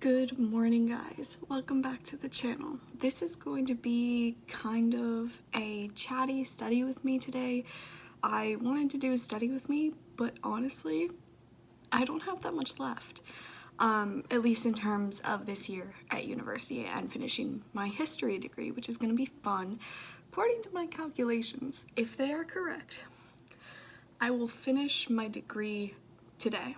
Good morning, guys. Welcome back to the channel. This is going to be kind of a chatty study with me today. I wanted to do a study with me, but honestly, I don't have that much left. At least in terms of this year at university and finishing my history degree, which is going to be fun. According to my calculations, if they are correct, I will finish my degree today.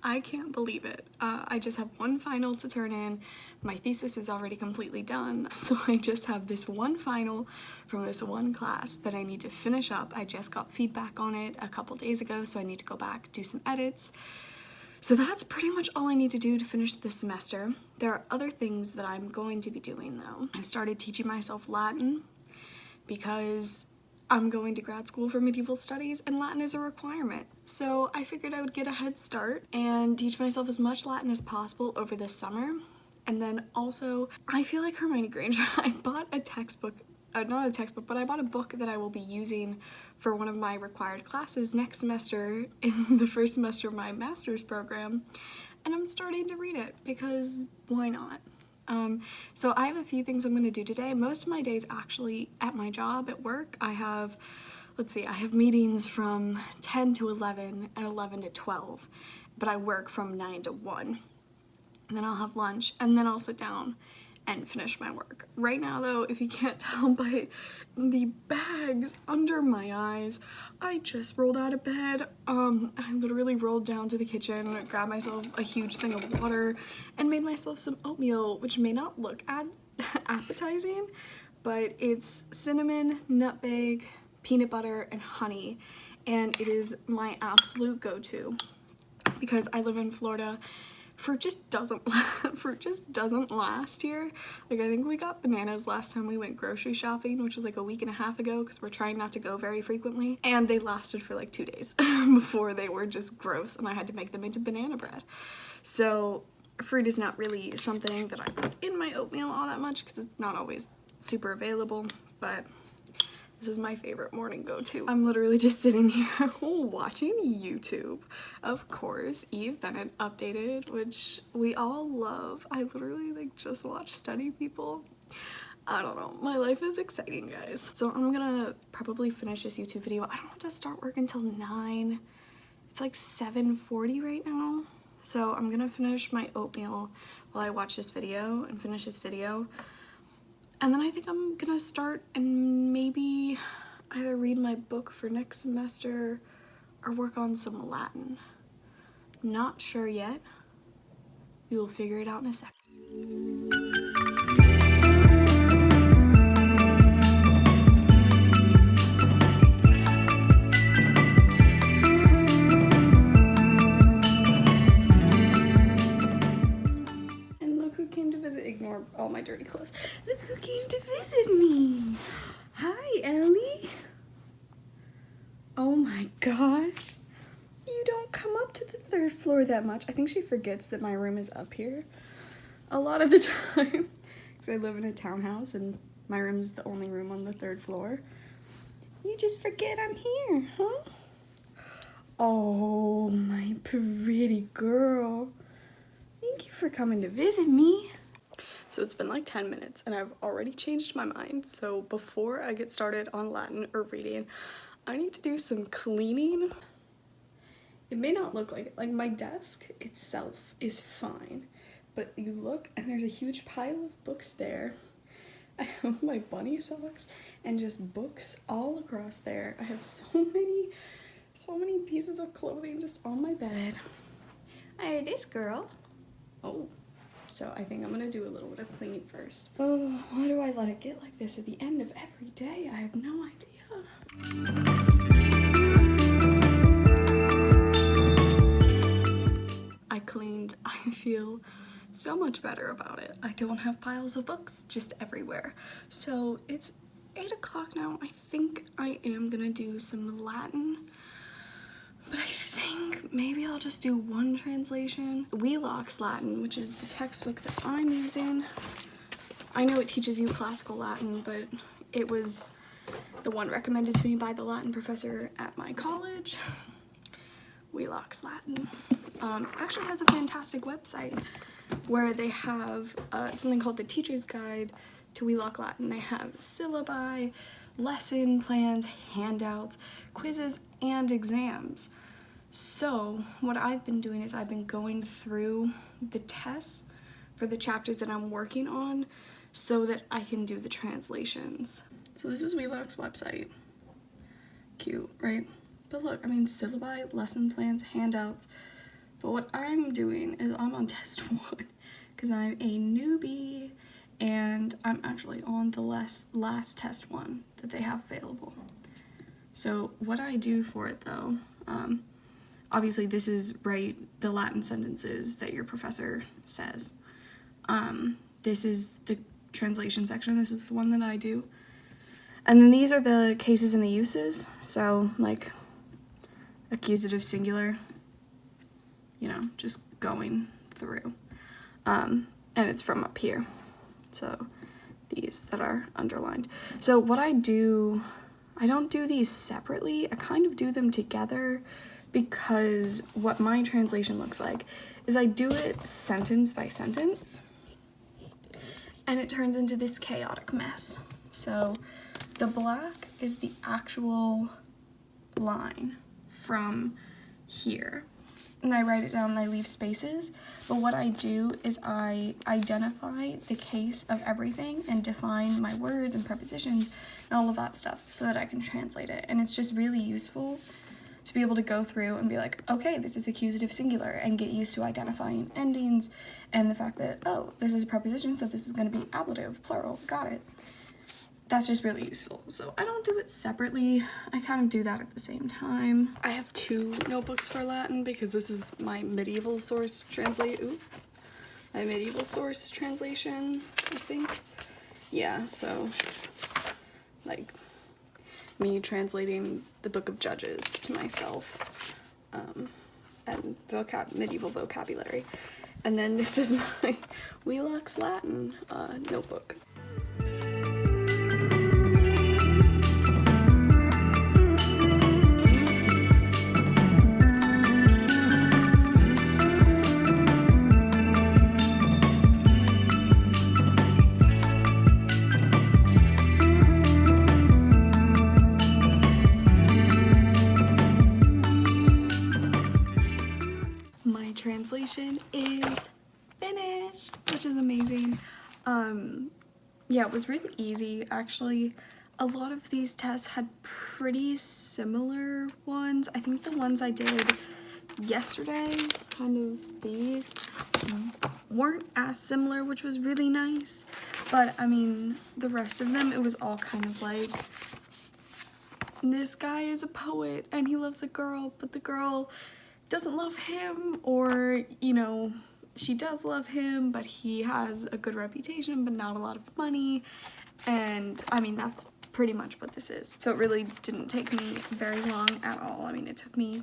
I can't believe it. I just have one final to turn in. My thesis is already completely done, so I just have this one final from this one class that I need to finish up. I just got feedback on it a couple days ago, so I need to go back, do some edits. So that's pretty much all I need to do to finish this semester. There are other things that I'm going to be doing though. I started teaching myself Latin because I'm going to grad school for medieval studies and Latin is a requirement. So I figured I would get a head start and teach myself as much Latin as possible over this summer. And then also, I feel like Hermione Granger. I bought a textbook, not a textbook, but I bought a book that I will be using for one of my required classes next semester in the first semester of my master's program. And I'm starting to read it because why not? So I have a few things I'm going to do today. Most of my days actually at my job at work, I have meetings from 10 to 11 and 11 to 12, but I work from 9 to 1. And then I'll have lunch and then I'll sit down and finish my work. Right now though, if you can't tell by the bags under my eyes, I just rolled out of bed. I literally rolled down to the kitchen, grabbed myself a huge thing of water, and made myself some oatmeal, which may not look appetizing, but it's cinnamon, nutmeg, peanut butter, and honey, and it is my absolute go-to because I live in Florida. Fruit just doesn't last here. Like, I think we got bananas last time we went grocery shopping, which was like a week and a half ago because we're trying not to go very frequently, and they lasted for like 2 days before they were just gross and I had to make them into banana bread. So fruit is not really something that I put in my oatmeal all that much because it's not always super available, but this is my favorite morning go-to. I'm literally just sitting here watching YouTube. Of course, Eve Bennett updated, which we all love. I literally like just watch Study People. I don't know, my life is exciting, guys. So I'm gonna probably finish this YouTube video. I don't have to start work until 9. It's like 7:40 right now. So I'm gonna finish my oatmeal while I watch this video and finish this video. And then I think I'm gonna start and maybe either read my book for next semester or work on some Latin. Not sure yet. We will figure it out in a second. Ignore all my dirty clothes. Look who came to visit me. Hi, Ellie. Oh my gosh. You don't come up to the 3rd floor that much. I think she forgets that my room is up here a lot of the time because I live in a townhouse and my room is the only room on the 3rd floor. You just forget I'm here, huh? Oh, my pretty girl. Thank you for coming to visit me. So it's been like 10 minutes and I've already changed my mind. So before I get started on Latin or reading, I need to do some cleaning. It may not look like it. Like, my desk itself is fine, but you look and there's a huge pile of books there. I have my bunny socks and just books all across there. I have so many pieces of clothing just on my bed. Hey, this girl. Oh. So I think I'm gonna do a little bit of cleaning first. Oh, why do I let it get like this at the end of every day? I have no idea. I cleaned. I feel so much better about it. I don't have piles of books just everywhere. So it's 8 o'clock now. I think I am gonna do some Latin. But I think maybe I'll just do one translation. Wheelock's Latin, which is the textbook that I'm using. I know it teaches you classical Latin, but it was the one recommended to me by the Latin professor at my college. Wheelock's Latin. actually has a fantastic website where they have something called the Teacher's Guide to Wheelock Latin. They have syllabi, lesson plans, handouts, quizzes, and exams. So what I've been doing is I've been going through the tests for the chapters that I'm working on so that I can do the translations. So this is Wheelock's website. Cute, right? But look, I mean, syllabi, lesson plans, handouts. But what I'm doing is I'm on test 1 because I'm a newbie and I'm actually on the last test 1 that they have available. So what I do for it though, obviously this is write the Latin sentences that your professor says. This is the translation section. This is the one that I do. And then these are the cases and the uses. So like accusative singular, you know, just going through. And it's from up here. So these that are underlined. So what I do, I don't do these separately. I kind of do them together because what my translation looks like is I do it sentence by sentence and it turns into this chaotic mess. So the black is the actual line from here. And I write it down and I leave spaces. But what I do is I identify the case of everything and define my words and prepositions and all of that stuff so that I can translate it. And it's just really useful to be able to go through and be like, okay, this is accusative singular, and get used to identifying endings and the fact that, oh, this is a preposition, so this is going to be ablative, plural, got it. That's just really useful. So I don't do it separately. I kind of do that at the same time. I have 2 notebooks for Latin because this is my medieval source translation, I think. Yeah, so like me translating the Book of Judges to myself, and medieval vocabulary. And then this is my Wheelock's Latin notebook. Translation is finished, which is amazing. Yeah, it was really easy actually. A lot of these tests had pretty similar ones. I think the ones I did yesterday, kind of these, weren't as similar, which was really nice. But I mean, the rest of them, it was all kind of like, this guy is a poet and he loves a girl, but the girl doesn't love him, or, you know, she does love him, but he has a good reputation, but not a lot of money. And I mean, that's pretty much what this is. So it really didn't take me very long at all. I mean, it took me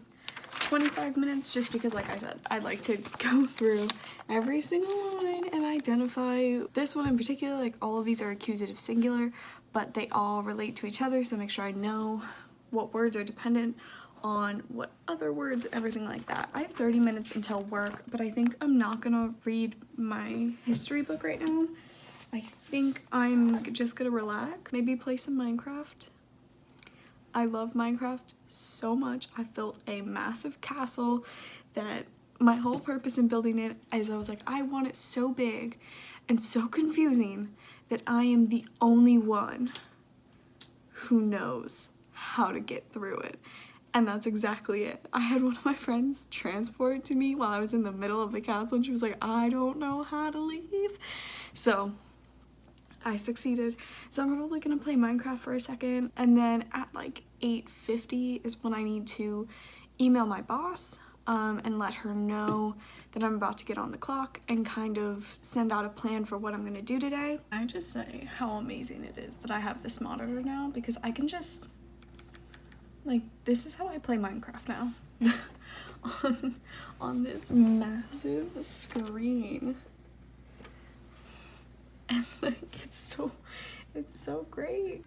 25 minutes just because, like I said, I like to go through every single line and identify this one in particular. Like, all of these are accusative singular, but they all relate to each other, so make sure I know what words are dependent on what other words, everything like that. I have 30 minutes until work, but I think I'm not gonna read my history book right now. I think I'm just gonna relax, maybe play some Minecraft. I love Minecraft so much. I built a massive castle that my whole purpose in building it is I was like, I want it so big and so confusing that I am the only one who knows how to get through it. And that's exactly it. I had one of my friends transport to me while I was in the middle of the castle, and she was like, I don't know how to leave. So I succeeded. So I'm probably gonna play Minecraft for a second, and then at like 8:50 is when I need to email my boss and let her know that I'm about to get on the clock and kind of send out a plan for what I'm gonna do today. I just say how amazing it is that I have this monitor now, because I can just, like, this is how I play Minecraft now. on this massive screen. And like, it's so great.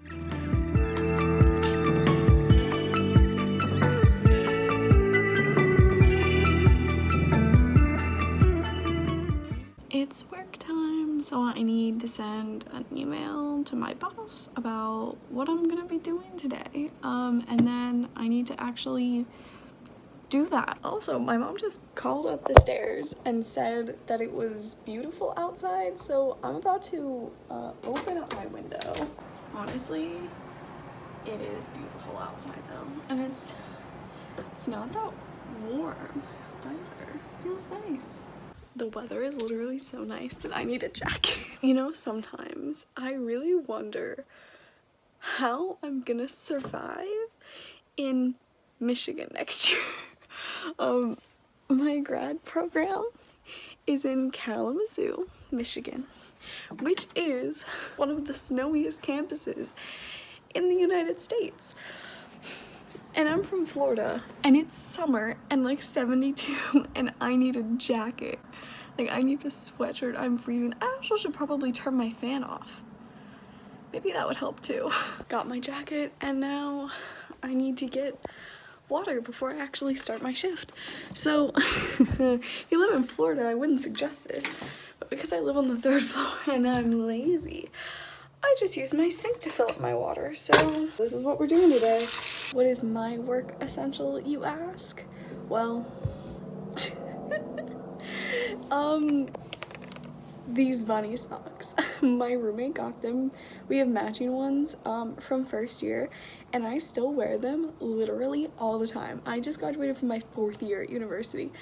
It's work time, so I need to send an email to my boss about what I'm gonna be doing today. And then I need to actually do that. Also, my mom just called up the stairs and said that it was beautiful outside, so I'm about to open up my window. Honestly, it is beautiful outside though, and it's not that warm either. It feels nice. The weather is literally so nice that I need a jacket. You know, sometimes I really wonder how I'm gonna survive in Michigan next year. My grad program is in Kalamazoo, Michigan, which is one of the snowiest campuses in the United States. And I'm from Florida, and it's summer and like 72, and I need a jacket. Like, I need a sweatshirt. I'm freezing. I also should probably turn my fan off. Maybe that would help too. Got my jacket, and now I need to get water before I actually start my shift. So if you live in Florida, I wouldn't suggest this, but because I live on the 3rd floor and I'm lazy, I just use my sink to fill up my water. So this is what we're doing today. What is my work essential, you ask? Well, these bunny socks. My roommate got them. We have matching ones from 1st year, and I still wear them literally all the time. I just graduated from my 4th year at university,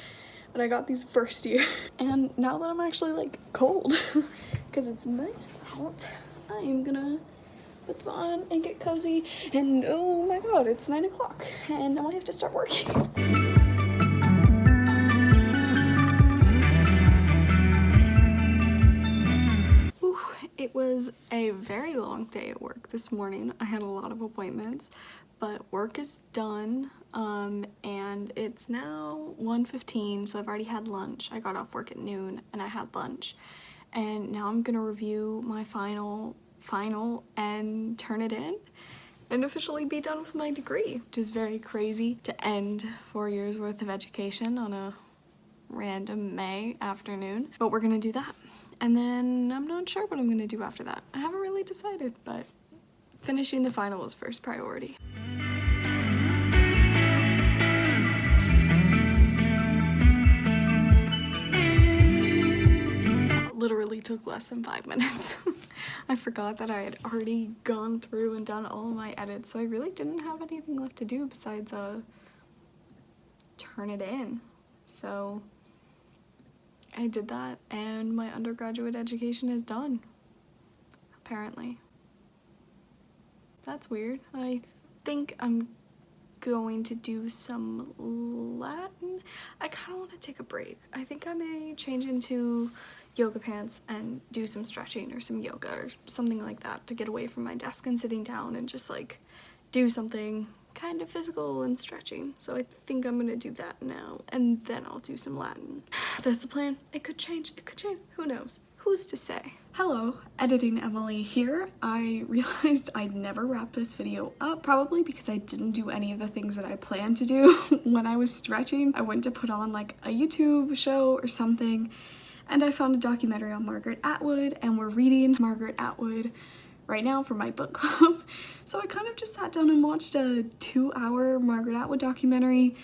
and I got these 1st year. And now that I'm actually like cold, because it's nice out, I am gonna put them on and get cozy. And oh my god, it's 9 o'clock, and now I have to start working. It was a very long day at work this morning. I had a lot of appointments, but work is done, and it's now 1:15, so I've already had lunch. I got off work at noon and I had lunch, and now I'm gonna review my final and turn it in and officially be done with my degree, which is very crazy to end 4 years worth of education on a random May afternoon, but we're gonna do that. And then I'm not sure what I'm gonna do after that. I haven't really decided, but finishing the final is first priority. That literally took less than 5 minutes. I forgot that I had already gone through and done all of my edits, so I really didn't have anything left to do besides turn it in. So I did that, and my undergraduate education is done, apparently. That's weird. I think I'm going to do some Latin. I kind of want to take a break. I think I may change into yoga pants and do some stretching or some yoga or something like that to get away from my desk and sitting down and just like do something kind of physical and stretching. So I think I'm gonna do that now, and then I'll do some Latin. That's the plan. It could change, who knows? Who's to say? Hello, Editing Emily here. I realized I'd never wrap this video up, probably because I didn't do any of the things that I planned to do when I was stretching. I went to put on like a YouTube show or something, and I found a documentary on Margaret Atwood, and we're reading Margaret Atwood right now for my book club. So I kind of just sat down and watched a 2-hour Margaret Atwood documentary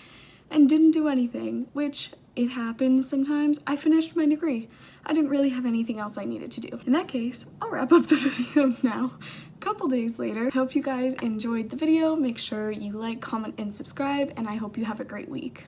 and didn't do anything, which it happens sometimes. I finished my degree. I didn't really have anything else I needed to do. In that case, I'll wrap up the video now. A couple days later. Hope you guys enjoyed the video. Make sure you like, comment, and subscribe, and I hope you have a great week.